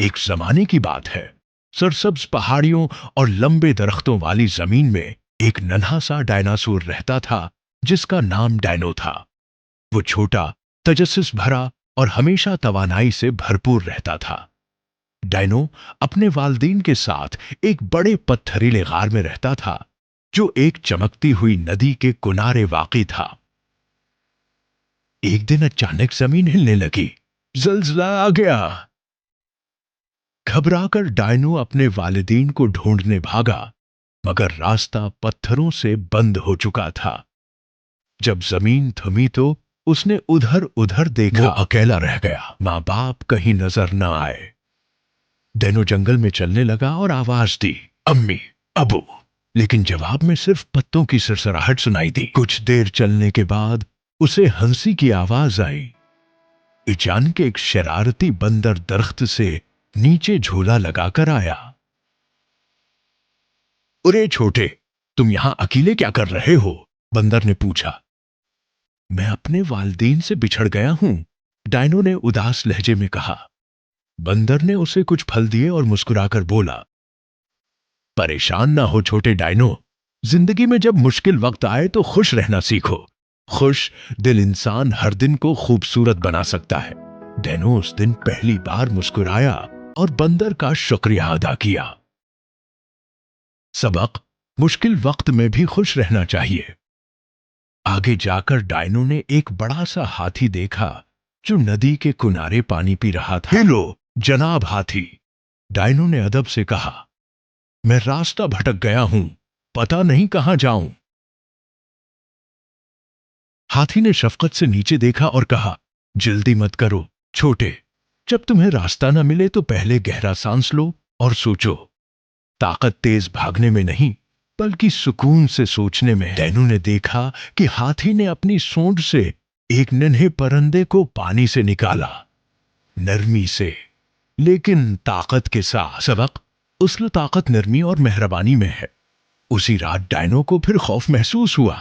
एक जमाने की बात है। सरसब्ज पहाड़ियों और लंबे दरख्तों वाली जमीन में एक नन्हा सा डायनासोर रहता था जिसका नाम डायनो था। वो छोटा, तजस्सुस भरा और हमेशा तवानाई से भरपूर रहता था। डायनो अपने वालिदैन के साथ एक बड़े पत्थरीले गार में रहता था जो एक चमकती हुई नदी के किनारे वाक़ई था। एक दिन अचानक जमीन हिलने लगी। ज़लज़ला आ गया। घबराकर डायनो अपने वालिदैन को ढूंढने भागा, मगर रास्ता पत्थरों से बंद हो चुका था। जब जमीन थमी तो उसने उधर उधर देखा। वो अकेला रह गया। माँ बाप कहीं नजर न आए। डायनो जंगल में चलने लगा और आवाज दी, अम्मी, अबू। लेकिन जवाब में सिर्फ पत्तों की सरसराहट सुनाई दी। कुछ देर चलने के बाद उसे हंसी की आवाज आई। अचानक एक शरारती बंदर दरख्त से नीचे झूला लगाकर आया। अरे छोटे, तुम यहां अकेले क्या कर रहे हो? बंदर ने पूछा। मैं अपने वालिदैन से बिछड़ गया हूं, डायनो ने उदास लहजे में कहा। बंदर ने उसे कुछ फल दिए और मुस्कुराकर बोला, परेशान ना हो छोटे डायनो, जिंदगी में जब मुश्किल वक्त आए तो खुश रहना सीखो। खुश दिल इंसान हर दिन को खूबसूरत बना सकता है। डायनो उस दिन पहली बार मुस्कुराया और बंदर का शुक्रिया अदा किया। सबक, मुश्किल वक्त में भी खुश रहना चाहिए। आगे जाकर डायनो ने एक बड़ा सा हाथी देखा जो नदी के किनारे पानी पी रहा था। हेलो जनाब हाथी, डायनो ने अदब से कहा। मैं रास्ता भटक गया हूं, पता नहीं कहां जाऊं। हाथी ने शफकत से नीचे देखा और कहा, जल्दी मत करो छोटे, जब तुम्हें रास्ता न मिले तो पहले गहरा सांस लो और सोचो। ताकत तेज भागने में नहीं बल्कि सुकून से सोचने में है। डायनो ने देखा कि हाथी ने अपनी सूंड से एक नन्हे परिंदे को पानी से निकाला, नरमी से लेकिन ताकत के साथ। सबक, उसल ताकत नरमी और मेहरबानी में है। उसी रात डायनो को फिर खौफ महसूस हुआ।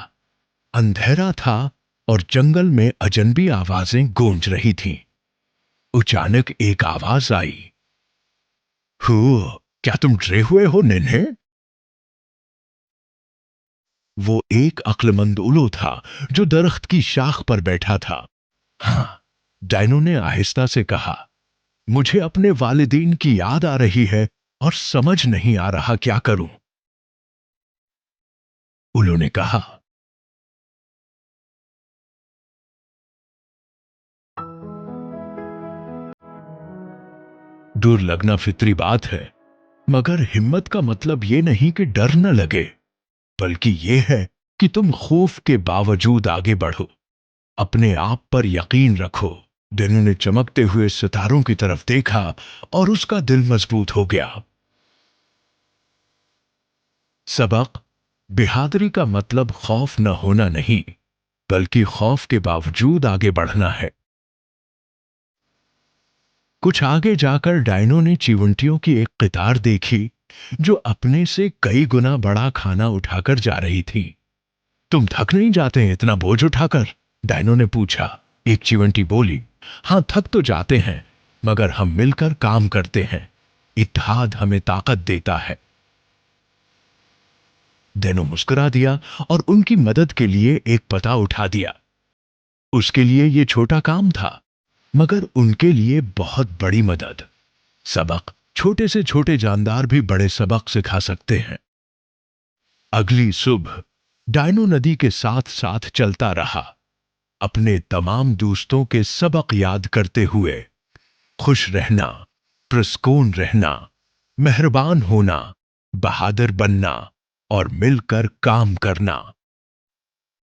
अंधेरा था और जंगल में अजनबी आवाजें गूंज रही थीं। अचानक एक आवाज आई, क्या तुम डरे हुए हो नन्हे? वो एक अक्लमंद उल्लू था जो दरख्त की शाख पर बैठा था। हाँ, डायनो ने आहिस्ता से कहा, मुझे अपने वालिदैन की याद आ रही है और समझ नहीं आ रहा क्या करूं। उल्लू ने कहा, डर लगना फितरी बात है, मगर हिम्मत का मतलब यह नहीं कि डर न लगे, बल्कि यह है कि तुम खौफ के बावजूद आगे बढ़ो, अपने आप पर यकीन रखो। डायनो ने चमकते हुए सितारों की तरफ देखा और उसका दिल मजबूत हो गया। सबक, बहादुरी का मतलब खौफ न होना नहीं बल्कि खौफ के बावजूद आगे बढ़ना है। कुछ आगे जाकर डायनो ने चीवंटियों की एक कतार देखी जो अपने से कई गुना बड़ा खाना उठाकर जा रही थी। तुम थक नहीं जाते इतना बोझ उठाकर? डायनो ने पूछा। एक चीवंटी बोली, हां थक तो जाते हैं, मगर हम मिलकर काम करते हैं, इत्तेहाद हमें ताकत देता है। डायनो मुस्कुरा दिया और उनकी मदद के लिए एक पता उठा दिया। उसके लिए यह छोटा काम था, मगर उनके लिए बहुत बड़ी मदद। सबक, छोटे से छोटे जानदार भी बड़े सबक सिखा सकते हैं। अगली सुबह डायनो नदी के साथ साथ चलता रहा, अपने तमाम दोस्तों के सबक याद करते हुए। खुश रहना, पुरस्कून रहना, मेहरबान होना, बहादुर बनना और मिलकर काम करना।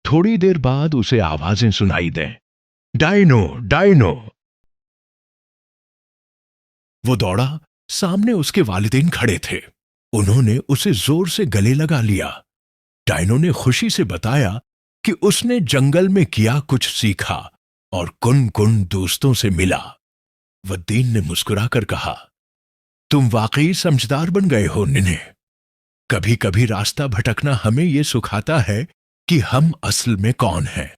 थोड़ी देर बाद उसे आवाजें सुनाई दें, डायनो डायनो। वो दौड़ा। सामने उसके वालिदैन खड़े थे। उन्होंने उसे जोर से गले लगा लिया। डायनो ने खुशी से बताया कि उसने जंगल में किया कुछ सीखा और कुन कुन दोस्तों से मिला। वद्दीन ने मुस्कुराकर कहा, तुम वाकई समझदार बन गए हो नन्हे। कभी कभी रास्ता भटकना हमें यह सिखाता है कि हम असल में कौन हैं।